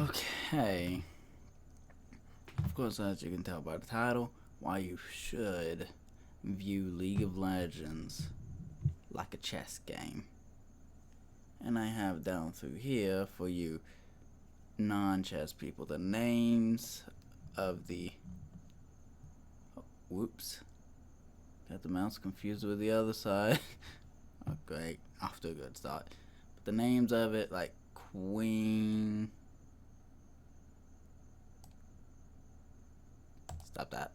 Okay. Of course, as you can tell by the title, why you should view League of Legends like a chess game. And I have down through here for you non-chess people the names of the... Oh, whoops. Got the mouse confused with the other side. Okay, off to a good start. But the names of it, like Queen... Stop that.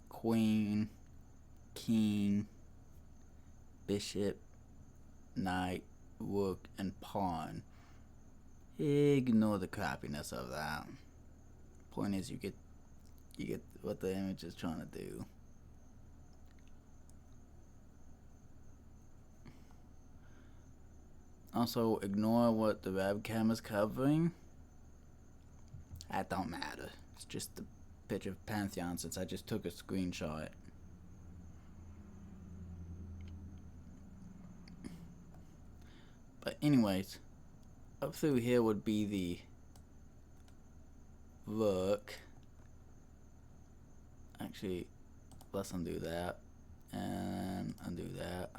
Queen, King, Bishop, Knight, Rook, and Pawn. Ignore the crappiness of that. Point is, you get what the image is trying to do. Also, ignore what the webcam is covering. That don't matter. It's just the picture of Pantheon since I just took a screenshot. But anyways, up through here would be the Rook. Actually, let's undo that and undo that.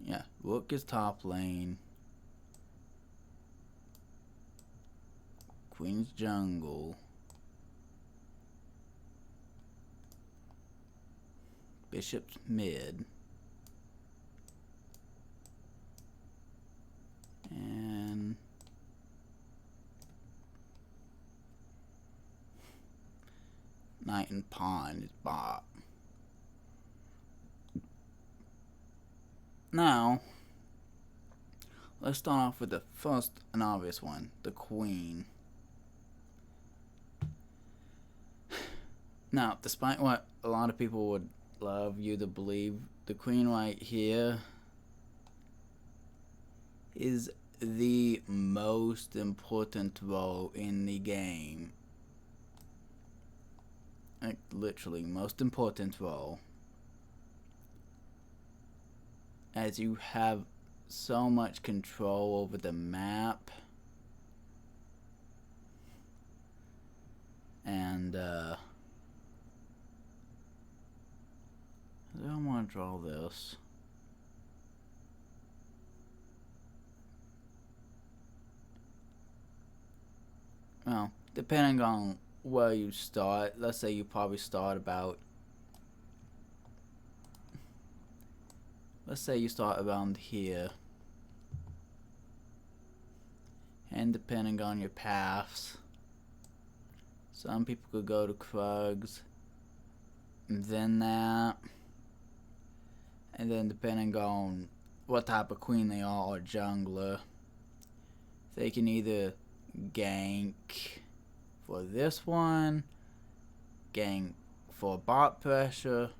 Yeah, Rook is top lane. Queen's jungle. Bishop's mid. And Knight and Pawn is bot. Now, let's start off with the first and obvious one, the Queen. Now, despite what a lot of people would love you to believe, the Queen right here is the most important role in the game. Like, literally, most important role. As you have so much control over the map. And, I don't want to draw this. Well, depending on where you start, let's say you probably start about... Let's say you start around here. And depending on your paths, some people could go to Krugs, and then that. And then depending on what type of queen they are or jungler, they can either gank for this one, gank for bot pressure,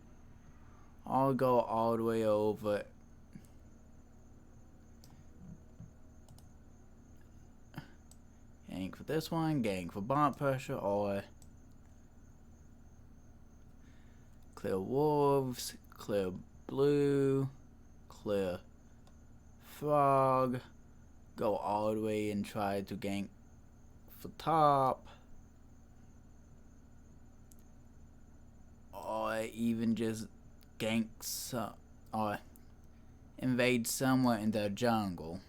or go all the way over gank for this one, gank for bot pressure, or clear wolves, clear blue, clear frog, go all the way and try to gank for top, or even just gank or invade somewhere in their jungle.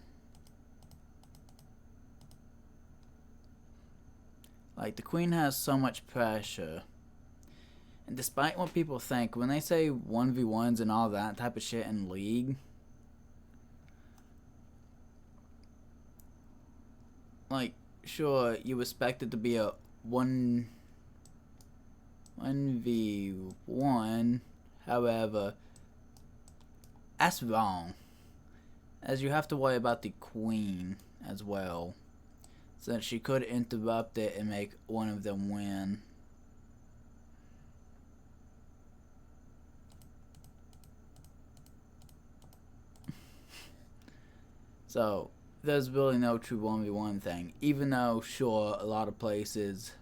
Like, the Queen has so much pressure. And despite what people think, when they say 1v1s and all that type of shit in League, like, sure, you expect it to be a 1v1, however, that's wrong, as you have to worry about the Queen as well, since she could interrupt it and make one of them win. So, there's really no true 1v1 thing. Even though, sure, a lot of places,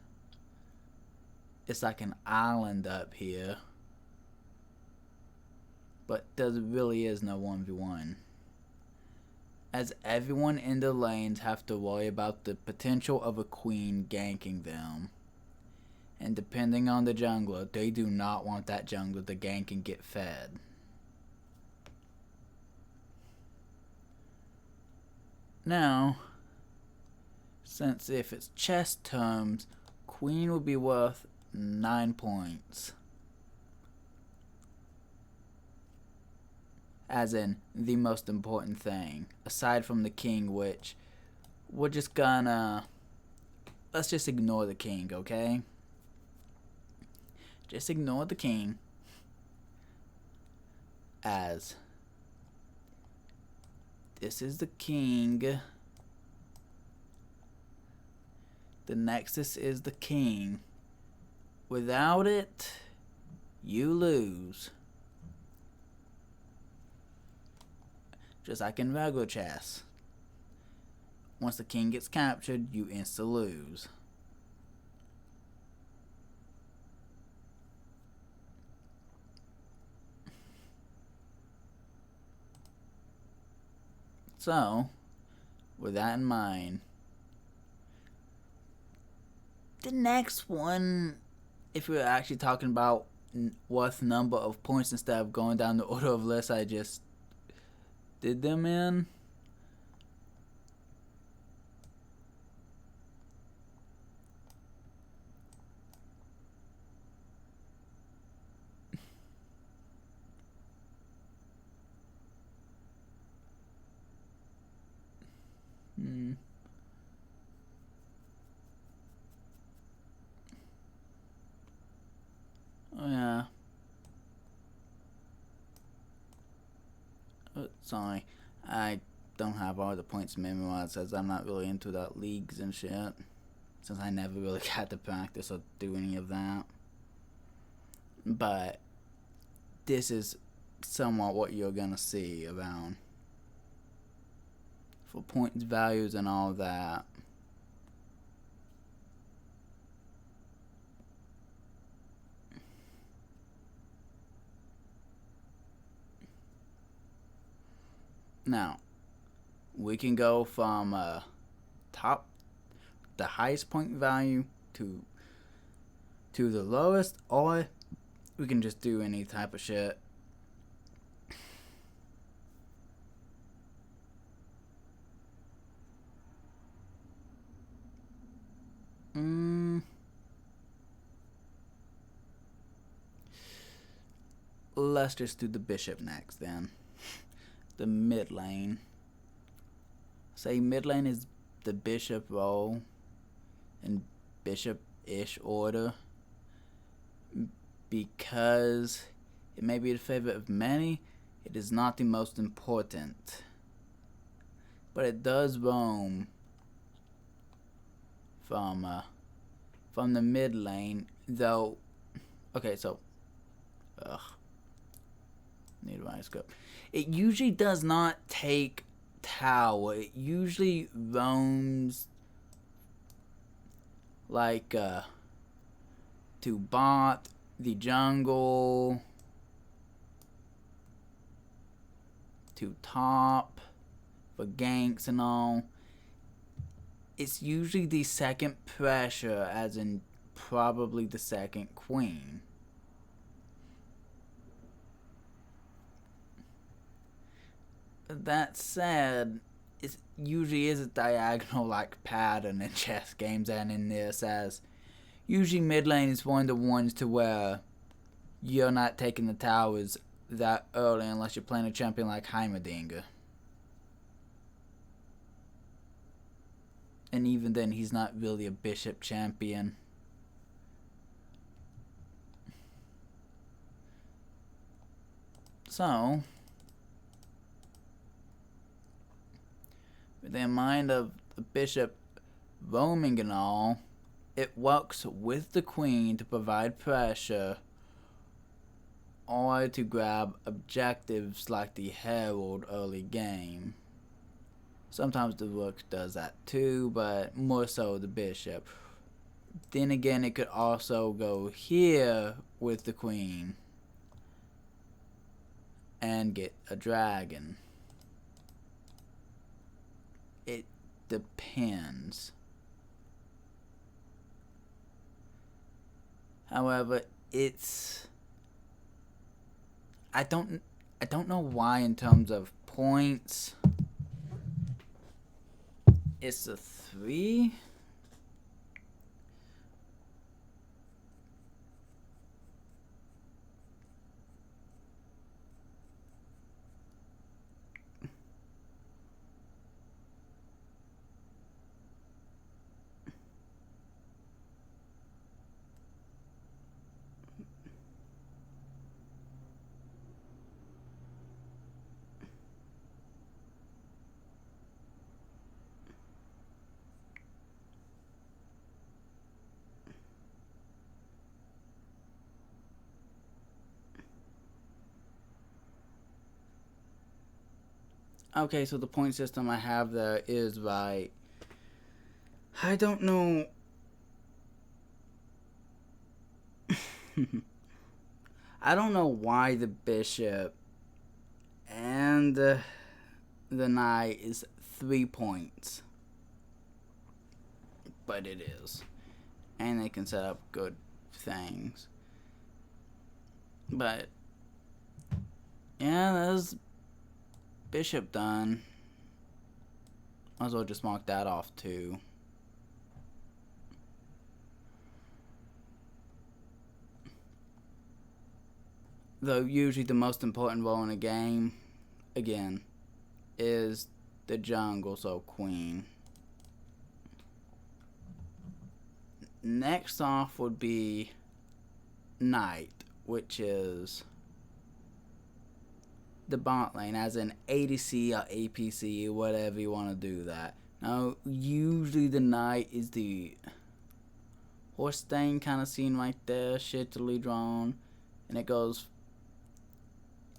it's like an island up here. but there really is no 1v1. As everyone in the lanes have to worry about the potential of a queen ganking them. And depending on the jungler, they do not want that jungler to gank and get fed. Now, since if it's chess terms, queen will be worth 9 points. As in, the most important thing, aside from the king, which we're just gonna... Let's just ignore the king, okay? Just ignore the king. As this is the king. The nexus is the king. Without it, you lose. Just like in regular chess. Once the king gets captured, you instantly lose. So, with that in mind, the next one, if we're actually talking about worth number of points instead of going down the order of lists I just did them in, oh yeah. Sorry, I don't have all the points memorized as I'm not really into that leagues and shit. Since I never really got to practice or do any of that. But this is somewhat what you're gonna see around. For points, values, and all that. Now, we can go from top, the highest point value to the lowest, or we can just do any type of shit. Let's just do the bishop next then. The mid lane. Say mid lane is the bishop role in bishop-ish order, because it may be the favorite of many, it is not the most important. But it does roam from the mid lane, though. Okay, so need a right scope. It usually does not take tower. It usually roams like to bot, the jungle, to top for ganks and all. It's usually the second pressure, as in probably the second queen. That said, it usually is a diagonal like pattern in chess games and in this, as usually mid lane is one of the ones to where you're not taking the towers that early unless you're playing a champion like Heimerdinger. And even then, he's not really a bishop champion. So, with the mind of the bishop roaming and all, it works with the queen to provide pressure or to grab objectives like the herald early game. Sometimes the rook does that too, but more so the bishop. Then again, it could also go here with the queen. and get a dragon. It depends. However, I don't know why in terms of points it's a 3. Okay, so the point system I have there is right. I don't know. I don't know why the bishop and the knight is 3 points. But it is. And they can set up good things. But yeah, there's bishop done. Might as well just mark that off too. Though usually the most important role in a game, again, is the jungle, so queen. Next off would be knight, which is the bot lane, as in ADC or APC, whatever you want to do that. Now, usually the knight is the horse thing kind of seen right there, shittily drawn, and it goes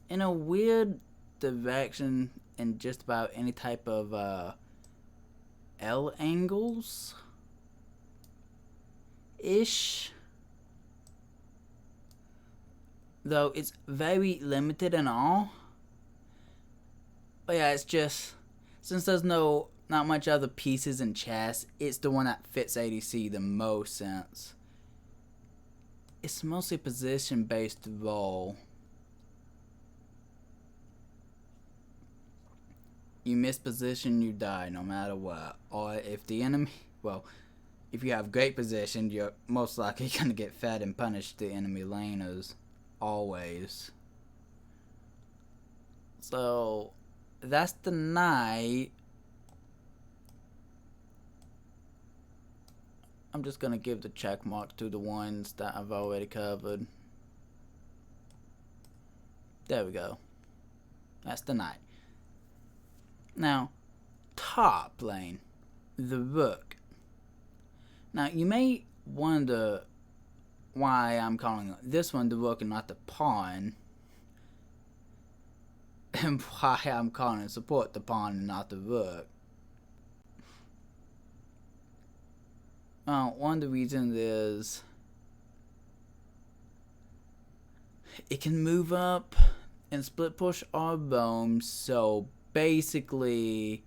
in a weird direction in just about any type of L angles ish, though it's very limited and all. But yeah, it's just, since there's not much other pieces in chess, it's the one that fits ADC the most, since it's mostly position based role. You miss position, you die no matter what. Or if the enemy, well, if you have great position, you're most likely going to get fed and punished the enemy laners. Always. So, that's the knight. I'm just going to give the check mark to the ones that I've already covered. There we go. That's the knight. Now, top lane, the rook. Now, you may wonder why I'm calling this one the rook and not the pawn, and why I'm calling it support the pawn and not the rook. Well, one of the reasons is it can move up and split push or roam, so basically,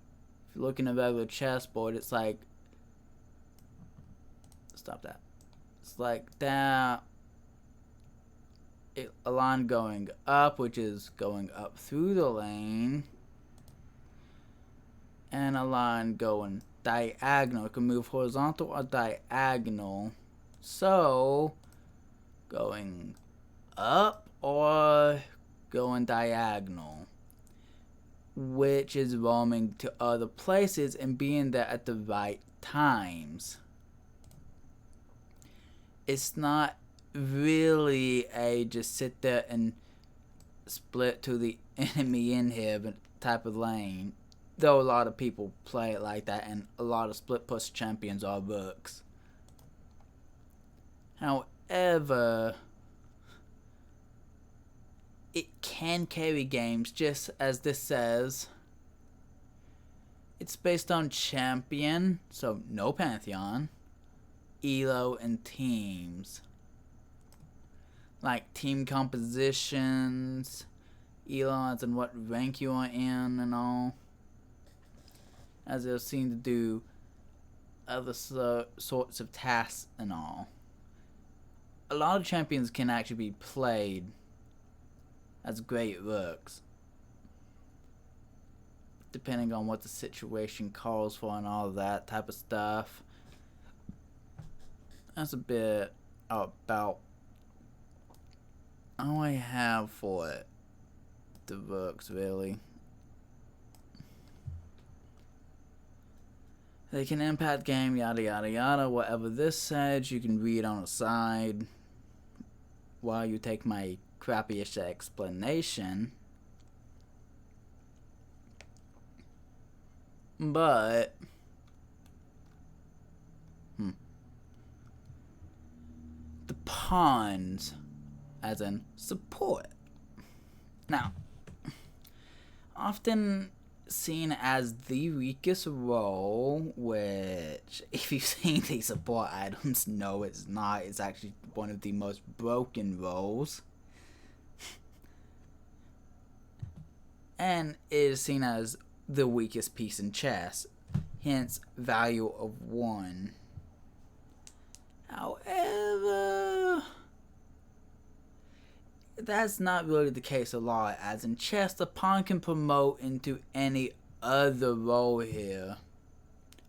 if you're looking at a regular chessboard, it's like, stop that. It's like that. A line going up, which is going up through the lane, and a line going diagonal. It can move horizontal or diagonal. So, going up or going diagonal, which is roaming to other places and being there at the right times. It's not really a just sit there and split to the enemy in here type of lane, though a lot of people play it like that, and a lot of split push champions are rooks. However, it can carry games, just as this says. It's based on champion, so no Pantheon, elo, and teams. Like team compositions Elons and what rank you are in and all, as they'll seem to do other sorts of tasks and all. A lot of champions can actually be played as great rooks, depending on what the situation calls for and all that type of stuff. That's a bit about all I have for it. The rooks, really. They can impact game, yada yada yada. Whatever this says, you can read on the side while you take my crappyish explanation. But the pawns, as in support, now often seen as the weakest role, which if you've seen these support items, no it's not. It's actually one of the most broken roles, and it is seen as the weakest piece in chess, hence value of 1. However, that's not really the case a lot, as in chess the pawn can promote into any other role here,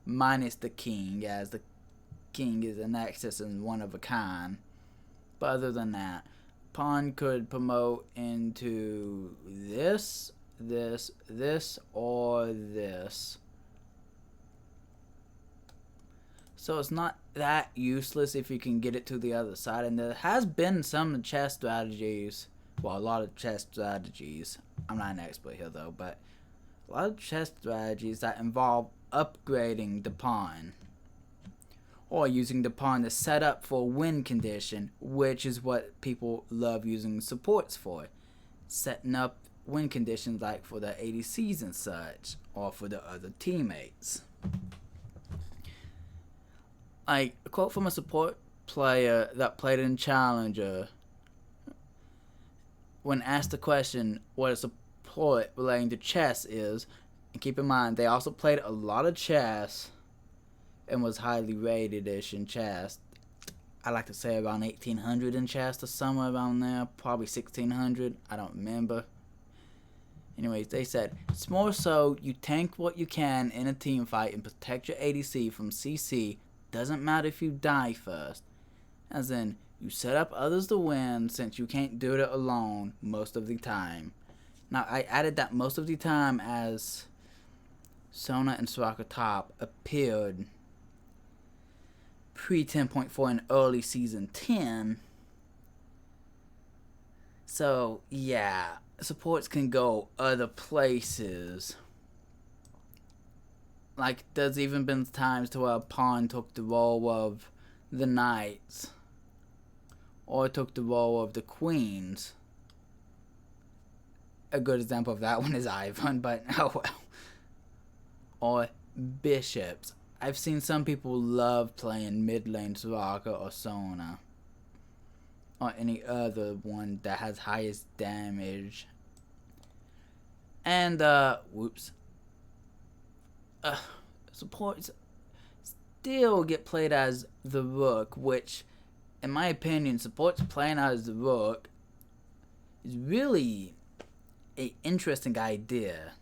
minus the king, as the king is a nexus and one of a kind. But other than that, pawn could promote into this, or this. So it's not that useless if you can get it to the other side. And there has been some chess strategies, well, a lot of chess strategies, I'm not an expert here though, but a lot of chess strategies that involve upgrading the pawn, or using the pawn to set up for a win condition, which is what people love using supports for. Setting up win conditions like for the ADCs and such, or for the other teammates. Like a quote from a support player that played in Challenger, when asked the question what a support relating to chess is, and keep in mind they also played a lot of chess and was highly rated-ish in chess. I like to say around 1800 in chess or somewhere around there, probably 1600, I don't remember. Anyways, they said, it's more so you tank what you can in a team fight and protect your ADC from CC. Doesn't matter if you die first. As in, you set up others to win since you can't do it alone most of the time. Now, I added that most of the time as Sona and Soraka Top appeared pre-10.4 and early Season 10. So, yeah, supports can go other places. Like, there's even been times to where a pawn took the role of the knights, or took the role of the queens. A good example of that one is Ivan, but oh well. Or bishops. I've seen some people love playing mid lane Soraka or Sona, or any other one that has highest damage. And supports still get played as the rook, which in my opinion, supports playing as the rook is really an interesting idea,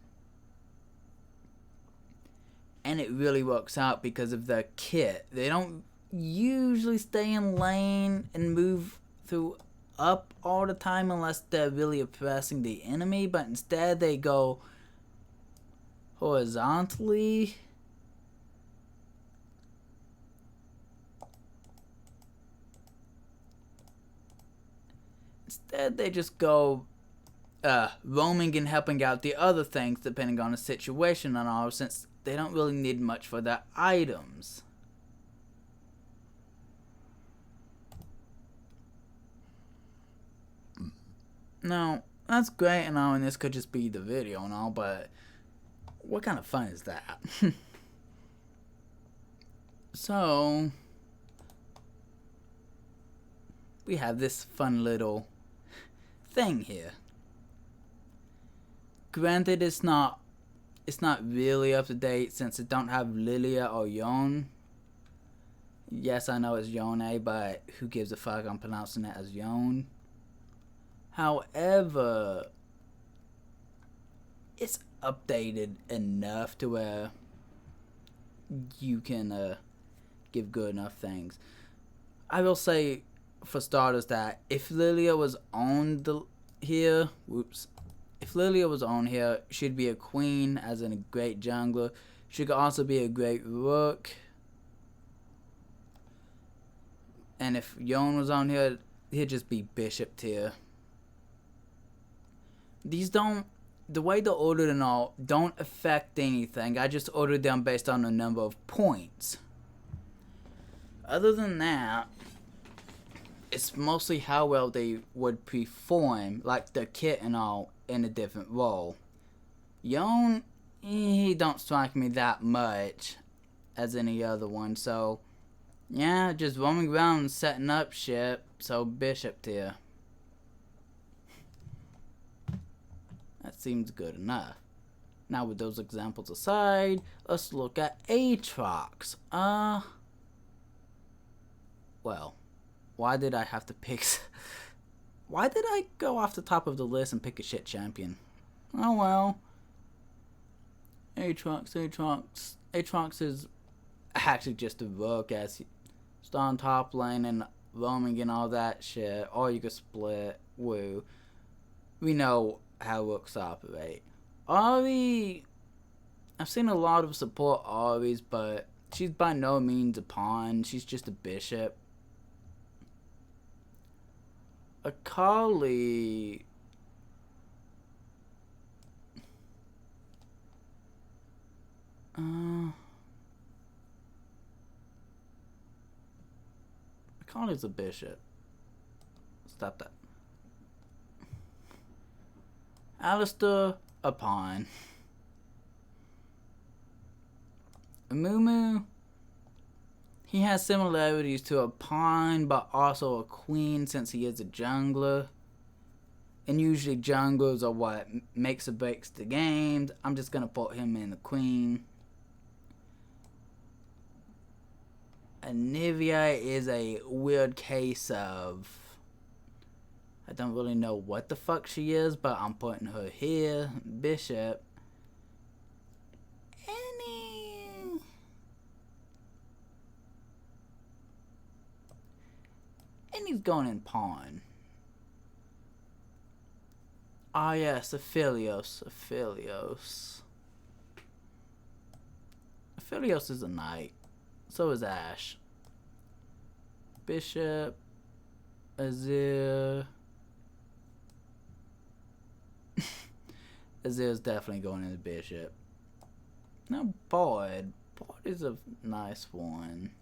and it really works out because of their kit. They don't usually stay in lane and move through up all the time unless they're really oppressing the enemy, but instead they go horizontally. Instead they just go roaming and helping out the other things depending on the situation and all, since they don't really need much for their items. Now, that's great and all, and this could just be the video and all, but what kind of fun is that? So, we have this fun little thing here. Granted, it's not really up to date since it don't have Lilia or Yon. Yes, I know it's Yone, but who gives a fuck? I'm pronouncing it as Yon. However, it's updated enough to where you can give good enough things. I will say, for starters, that if Lilia was on here, if Lilia was on here, she'd be a queen, as in a great jungler. She could also be a great rook. And if Yon was on here, he'd just be bishop tier. These don't, the way they're ordered and all, don't affect anything. I just ordered them based on the number of points. Other than that, it's mostly how well they would perform, like the kit and all, in a different role. Yon, he don't strike me that much as any other one, so yeah, just roaming around and setting up shit, so bishop tier. That seems good enough. Now with those examples aside, let's look at Aatrox. Well, why did I have to pick... Why did I go off the top of the list and pick a shit champion? Oh well. Aatrox is actually just a rook, as he's on top lane and roaming and all that shit. Or you could split. Woo. We know how rooks operate. Ahri, I've seen a lot of support Ahri's, but she's by no means a pawn. She's just a bishop. Akali, Akali's a bishop. Stop that. Alistair, a pawn. Amumu, he has similarities to a pawn, but also a queen since he is a jungler. And usually junglers are what makes or breaks the game. I'm just gonna put him in the queen. Anivia is a weird case of... I don't really know what the fuck she is, but I'm putting her here. Bishop. And he's going in pawn. Ah yes, Aphelios. Aphelios is a knight. So is Ashe. Bishop. Azir. Azir's definitely going in the bishop. Now Bard. Bard is a nice one.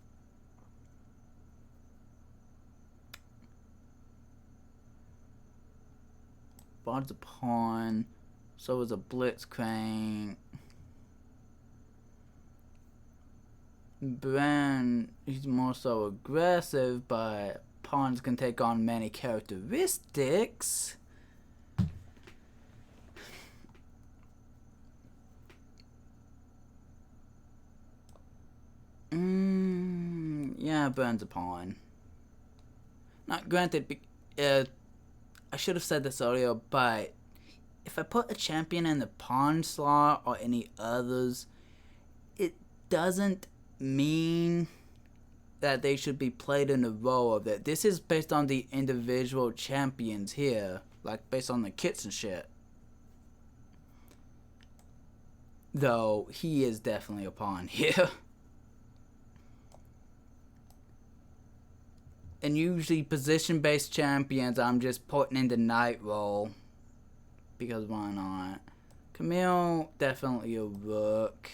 Bard's a pawn. So is a Blitzcrank. Bran, he's more so aggressive, but pawns can take on many characteristics. Yeah, Bran's a pawn. Not granted, I should have said this earlier, but if I put a champion in the pawn slot or any others, it doesn't mean that they should be played in a row of it. This is based on the individual champions here, like based on the kits and shit. Though he is definitely a pawn here. And usually position-based champions, I'm just putting in the knight role. Because why not? Camille, definitely a rook.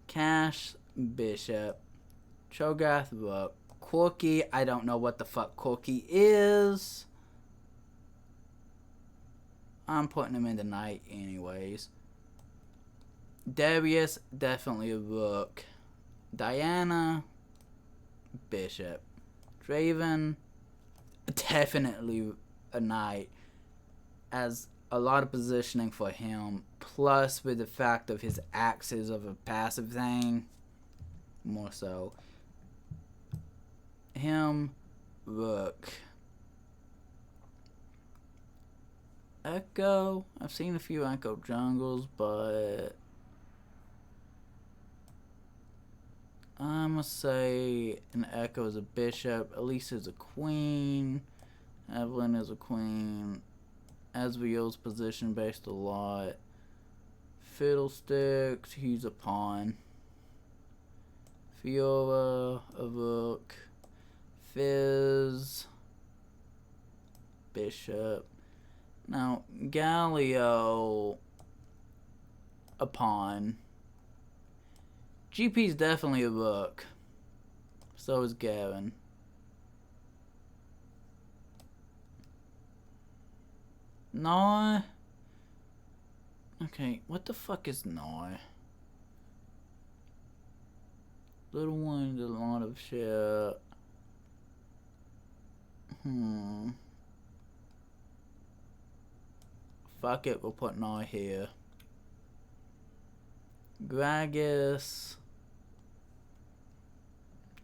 Cash, bishop. Cho'Gath, rook. Corki, I don't know what the fuck Corki is. I'm putting him in the knight anyways. Darius, definitely a rook. Diana, bishop. Draven, definitely a knight, as a lot of positioning for him, plus with the fact of his axes of a passive thing, more so. Him, rook. Echo, I've seen a few Echo jungles, but I'm gonna say an Echo is a bishop, Elise is a queen, Evelyn is a queen, Asriel's position based a lot, Fiddlesticks, he's a pawn, Fiora, a rook, Fizz, bishop. Now, Galio, a pawn. GP's definitely a rook. So is Garen. No. Okay, what the fuck is no? Little one did a lot of shit. Fuck it, we'll put no here. Gragas.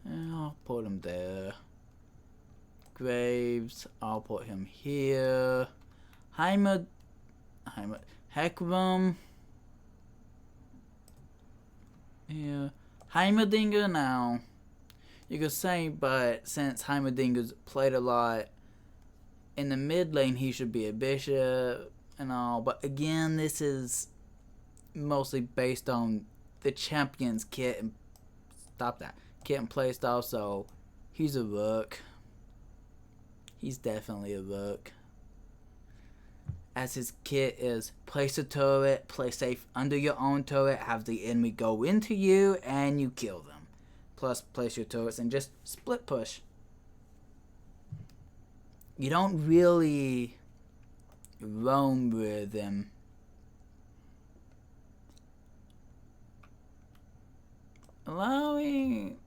I'll put him there. Graves, I'll put him here. Heckram. Yeah. Heimerdinger now. You could say, but since Heimerdinger's played a lot in the mid lane, he should be a bishop and all. But again, this is mostly based on the champion's kit and kit and playstyle. So he's a rook. He's definitely a rook. As his kit is place a turret, play safe under your own turret, have the enemy go into you, and you kill them. Plus, place your turrets and just split push. You don't really roam with them. Allowing...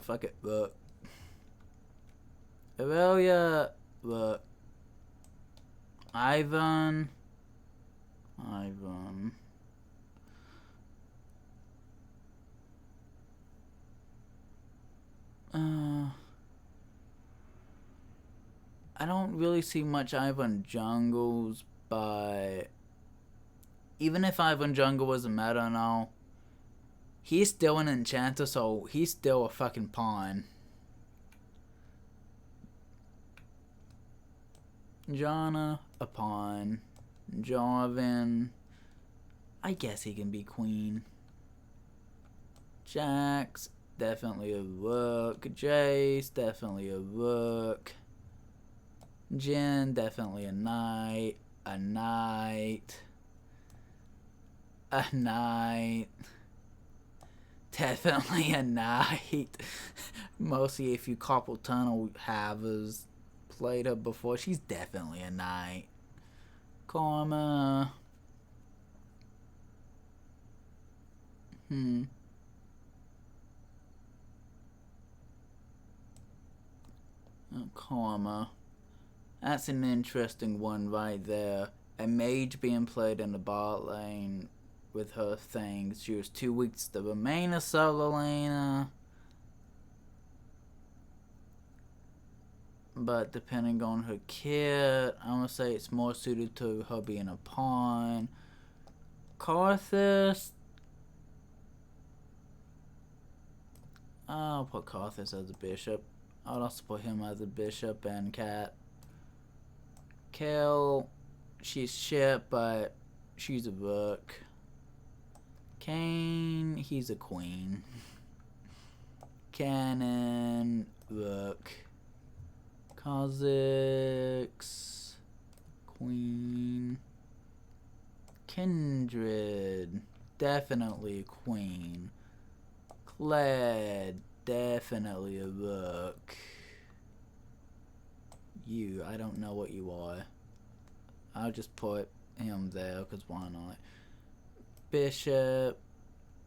Fuck it, rook. Aurelia, rook. Ivan. I don't really see much Ivan jungles, but even if Ivan jungle was a meta and all, he's still an enchanter, so he's still a fucking pawn. Janna, a pawn. Jarvan, I guess he can be queen. Jax, definitely a rook. Jace, definitely a rook. Jhin, definitely a knight. A knight. Definitely a knight. Mostly if you carpal tunnel havers played her before, she's definitely a knight. Karma. Karma. That's an interesting one right there. A mage being played in the bot lane with her things. She was 2 weeks to remain a solo laner. But depending on her kit, I'm gonna say it's more suited to her being a pawn. Karthus. I'll put Karthus as a bishop. I'll also put him as a bishop and cat. Kale, she's shit, but she's a rook. Kane, he's a queen. Cannon, rook. Kha'Zix, queen. Kindred, definitely a queen. Kled, definitely a rook. You, I don't know what you are. I'll just put him there, because why not? Bishop.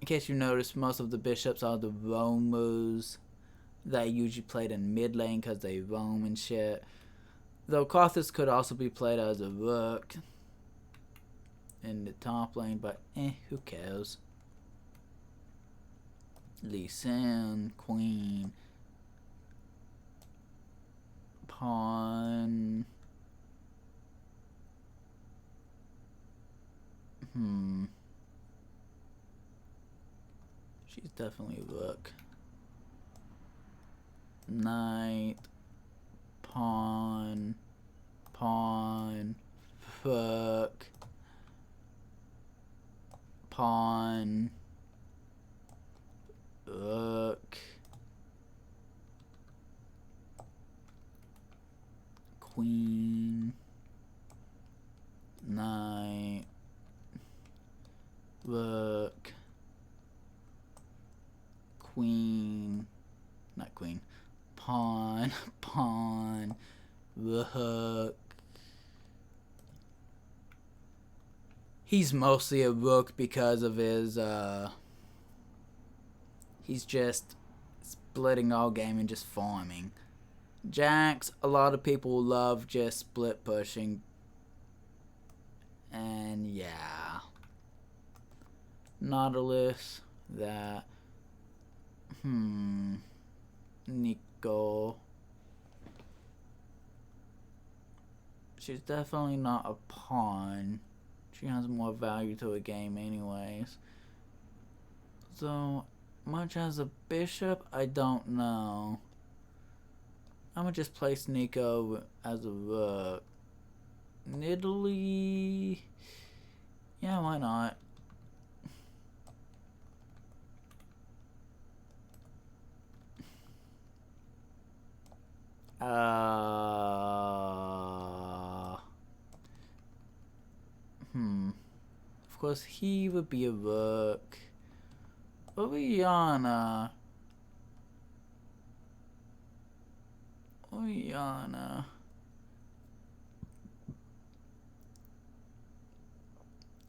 In case you notice, most of the bishops are the roamers that usually played in mid lane because they roam and shit. Though Karthus could also be played as a rook. in the top lane, but who cares? Lee Sin, queen, pawn. She's definitely a rook. Knight, pawn, pawn, rook, pawn, rook, queen, knight, rook, queen, not queen, pawn, pawn, rook. He's mostly a rook because of his, he's just splitting all game and just farming. Jacks, a lot of people love just split pushing. And yeah. Nautilus, that. Nico. She's definitely not a pawn. She has more value to a game anyways. So, much as a bishop, I don't know. I'm gonna just place Nico as a rook. Italy. Yeah, why not? Of course, he would be a rook. Oriana.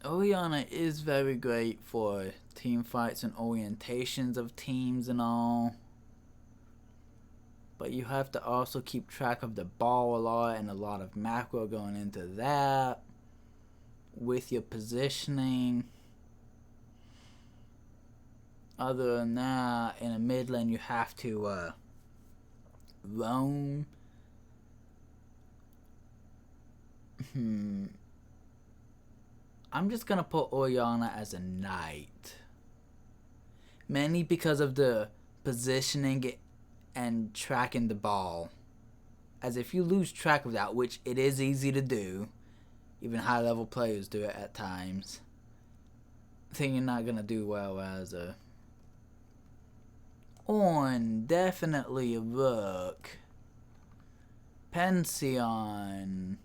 Oriana is very great for team fights and orientations of teams and all. But you have to also keep track of the ball a lot and a lot of macro going into that. With your positioning. Other than that, in a mid lane you have to roam. I'm just gonna put Oriana as a knight. Mainly because of the positioning and tracking the ball. As if you lose track of that, which it is easy to do, even high level players do it at times, then you're not gonna do well as a Ornn, definitely a rook. Pension.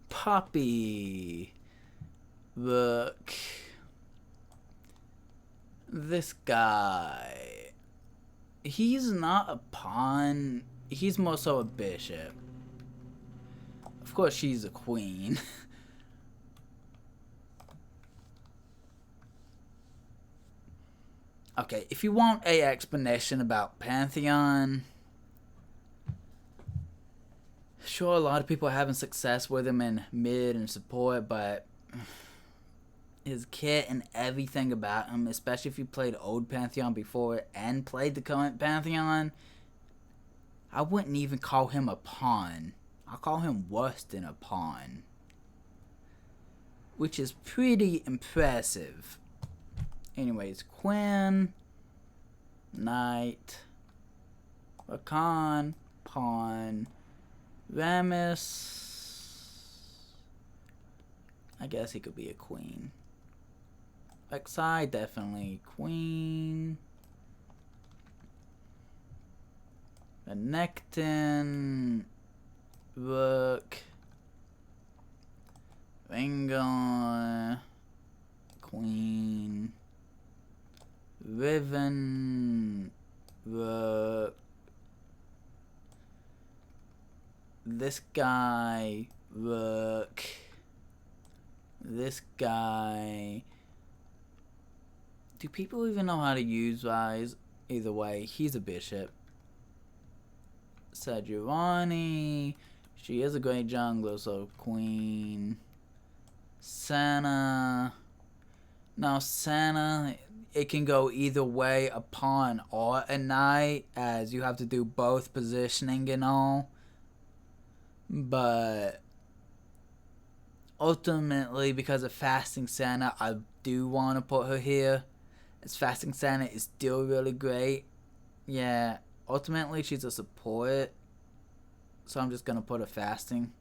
Poppy. Look. This guy. He's not a pawn. He's more so a bishop. Of course, she's a queen. Okay, if you want a explanation about Pantheon, sure, a lot of people are having success with him in mid and support, but his kit and everything about him, especially if you played old Pantheon before and played the current Pantheon, I wouldn't even call him a pawn. I'll call him worse than a pawn, which is pretty impressive. Anyways, Quinn, Knight, Rakan, Pawn, Rammus. I guess he could be a queen. Rek'Sai, definitely queen. Renekton, Rook, Rengar, queen. Riven, Rook, This guy, rook. This guy. Do people even know how to use rise? Either way, he's a bishop. Sejuani. She is a great jungler, so queen. Senna. Now, Senna, it can go either way, a pawn or a knight, as you have to do both positioning and all. But ultimately, because of Fasting Senna, I do want to put her here. As Fasting Senna is still really great. Yeah, ultimately she's a support. So I'm just going to put her fasting.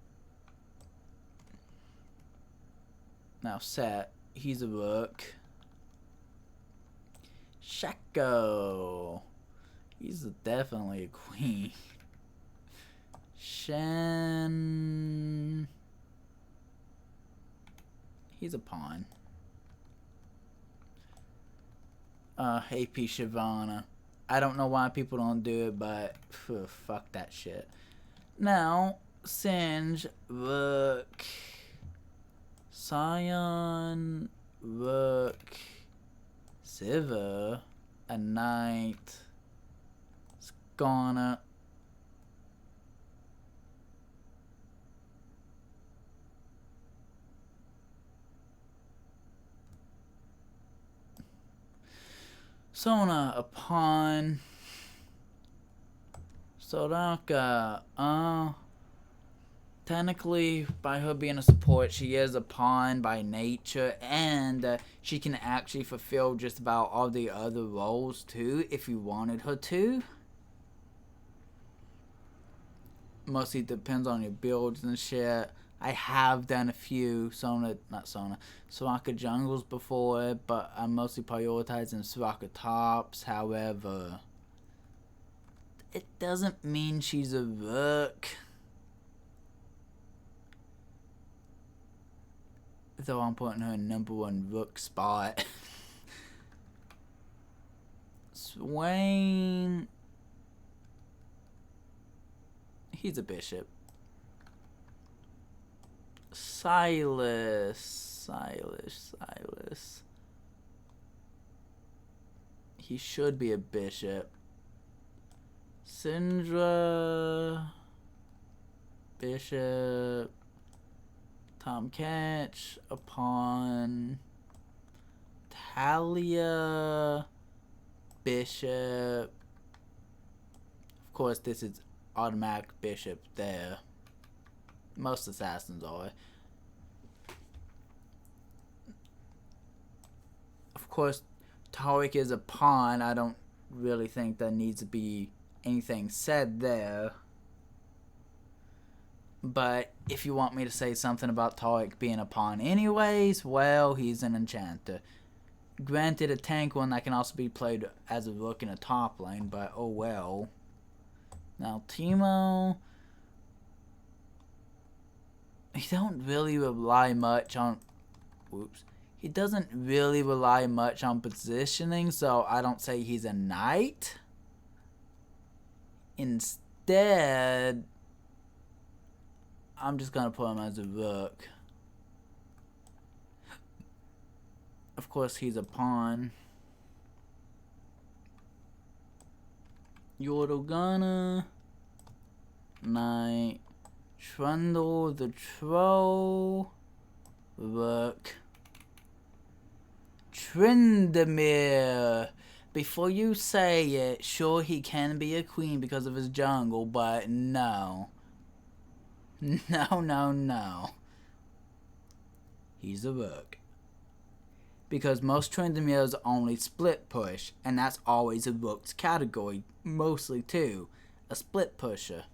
Now Set, he's a rook. Shaco, he's definitely a queen. Shen, he's a pawn. AP Shyvana. I don't know why people don't do it, but fuck that shit. Now, Singe, rook. Scion, rook. Siva, a knight. Skana. Sona, a pawn. Soraka, technically, by her being a support, she is a pawn by nature, and she can actually fulfill just about all the other roles too, if you wanted her to. Mostly depends on your builds and shit. I have done a few Soraka jungles before, but I'm mostly prioritizing Soraka tops. However, it doesn't mean she's a rook. Though I'm putting her in #1 rook spot. Swain, he's a bishop. Silas. He should be a bishop. Syndra, bishop. Tom Catch, a pawn. Talia, bishop. Of course, this is automatic bishop there. Most assassins are. Of course, Tariq is a pawn. I don't really think there needs to be anything said there. But if you want me to say something about Tariq being a pawn anyways, well, he's an enchanter. Granted, a tank one that can also be played as a rook in a top lane, but oh well. Now, Teemo, he don't really rely much on... He doesn't really rely much on positioning, so I don't say he's a knight. Instead, I'm just going to put him as a rook. Of course, he's a pawn. Yorogana, knight. Trundle the troll, rook. Tryndamere. Before you say it, sure he can be a queen because of his jungle, but no. No. He's a rook. Because most Tryndameres only split push, and that's always a rook's category, mostly too. A split pusher.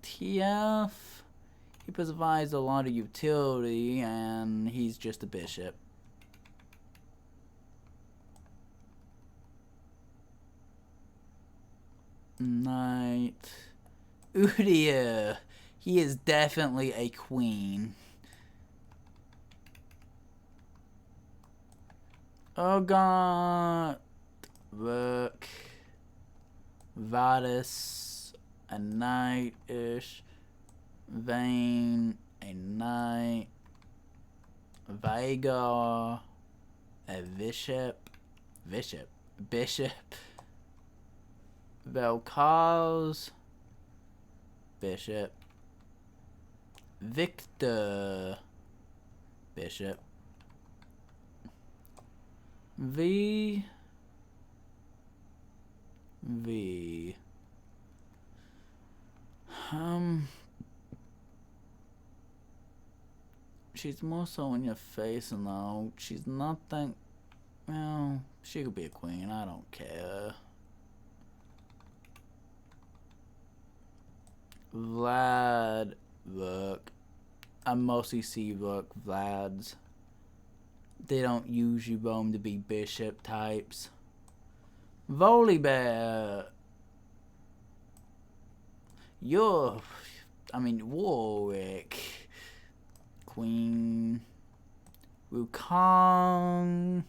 TF, he provides a lot of utility, and he's just a bishop. Knight. Udyr, he is definitely a queen. Oh god. Rook. Vadis, a knight-ish. Vayne, a knight. Veigar, a bishop. Vel'Koz, bishop. Victor, bishop. V. She's more so in your face and though. She's nothing. Well, she could be a queen. I don't care. Vlad, look. I mostly see Vlads. They don't usually roam to be bishop types. Volibear. Warwick. Queen. Wukong.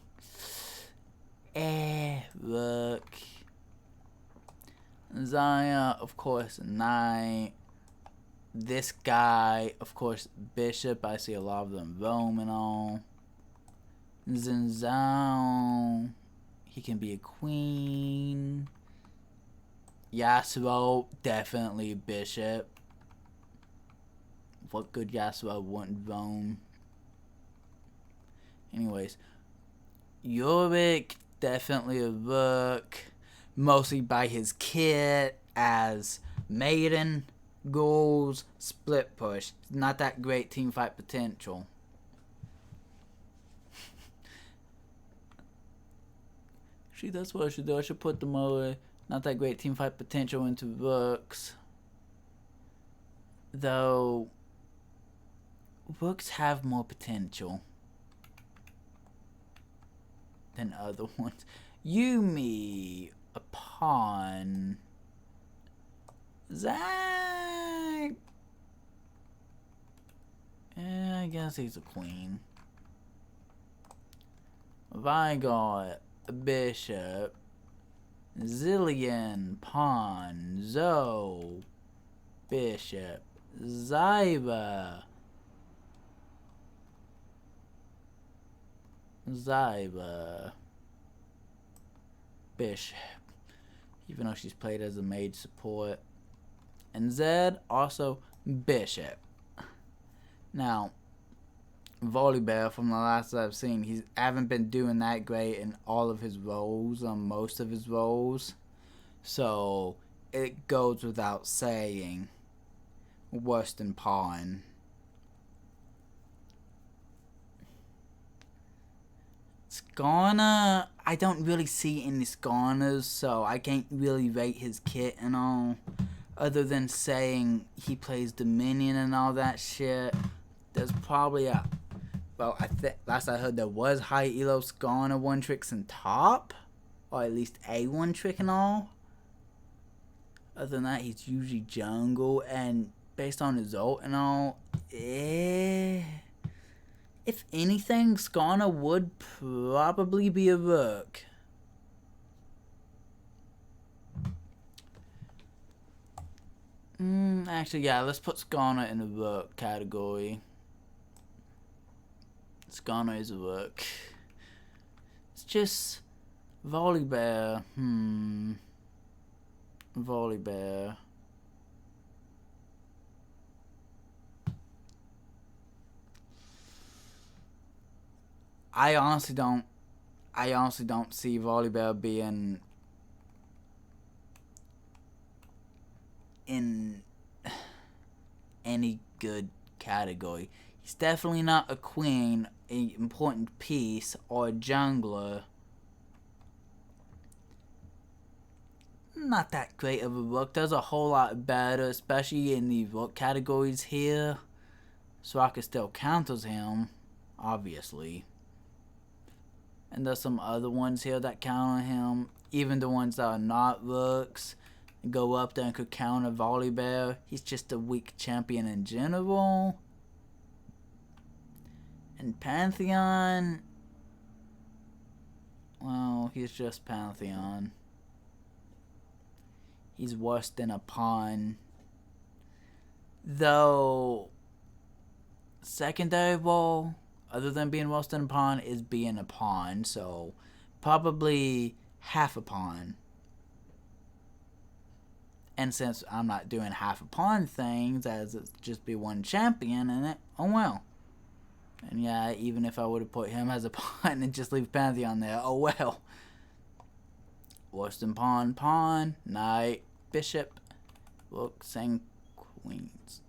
Look. Zaya, of course, knight. This guy, of course, bishop. I see a lot of them roaming on. Zhao. He can be a queen. Yasuo, definitely bishop. What good Yasuo wouldn't roam? Anyways, Yorick, definitely a rook. Mostly by his kit as Maiden, goals, split push. Not that great team fight potential. See, that's what I should do. I should put the more not that great team fight potential into rooks. Though, rooks have more potential than other ones. Yumi, a pawn. Zach. I guess he's a queen. Veigar, a bishop. Zillion, pawn. Zoe, bishop. Zyba, bishop. Even though she's played as a mage support. And Zed, also bishop. Now, Volibear, from the last I've seen, he haven't been doing that great in all of his roles, most of his roles. So, it goes without saying. Worse than pawn. Skarner, I don't really see any Skarners, so I can't really rate his kit and all. Other than saying he plays Dominion and all that shit. There's probably a... Well, last I heard there was high elo Skarner one tricks in top. Or at least a one trick and all. Other than that, he's usually jungle. And based on his ult and all, if anything, Skarner would probably be a rook. Actually, yeah, let's put Skarner in the rook category. Skarner is a rook. It's just Volibear. Volibear. I honestly don't see Volibear being in any good category. He's definitely not a queen, an important piece, or a jungler. Not that great of a rook. There's a whole lot better, especially in the rook categories here. Soraka still counters him, obviously. And there's some other ones here that counter him. Even the ones that are not rooks go up there and could counter Volibear. He's just a weak champion in general. And Pantheon, well, he's just Pantheon. He's worse than a pawn. Though, secondary role, other than being worse than a pawn, is being a pawn. So, probably half a pawn. And since I'm not doing half a pawn things, as it's just be one champion in it, oh well. And yeah, even if I would have put him as a pawn and just leave Pantheon there, oh well. Worse than pawn, pawn, knight, bishop, rooks, and queens.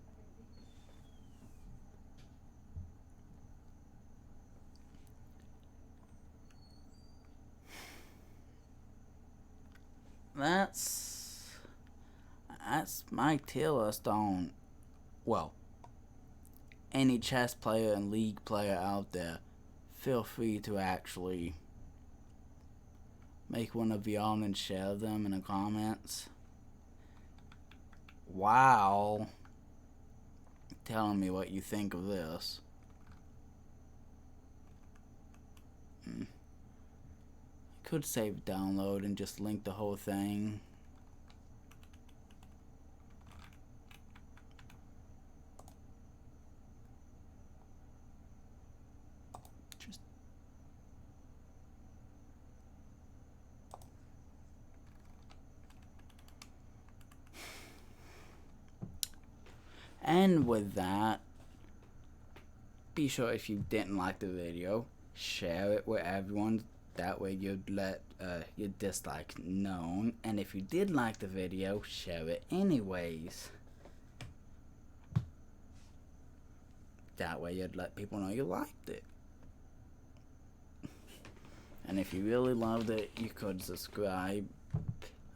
That's my tier list on, well, any chess player and league player out there. Feel free to actually make one of y'all and share them in the comments. Wow. Telling me what you think of this. Could save download and just link the whole thing. And with that, be sure if you didn't like the video, share it with everyone. That way you'd let your dislike known. And if you did like the video, share it anyways. That way you'd let people know you liked it. And if you really loved it, you could subscribe.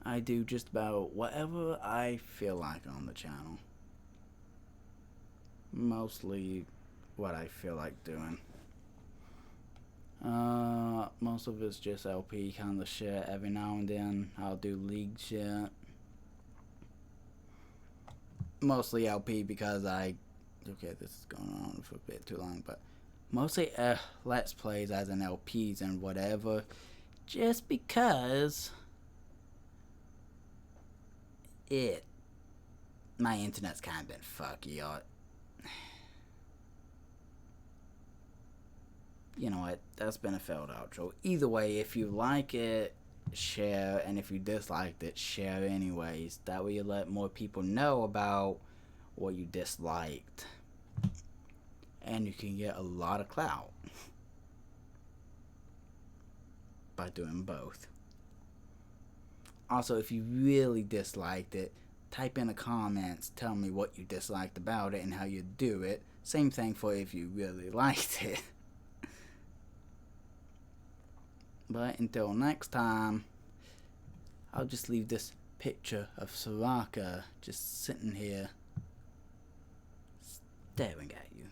I do just about whatever I feel like on the channel. Mostly what I feel like doing. Most of it's just LP kind of shit. Every now and then I'll do league shit. Mostly LP because okay, this is going on for a bit too long, but mostly let's plays as in LPs and whatever, just because my internet's kind of been fucky, or you know what, that's been a failed outro. Either way, if you like it, share, and if you disliked it, share anyways. That way you let more people know about what you disliked, and you can get a lot of clout by doing both. Also, if you really disliked it, type in the comments, tell me what you disliked about it and how you do it. Same thing for if you really liked it. But until next time, I'll just leave this picture of Soraka just sitting here staring at you.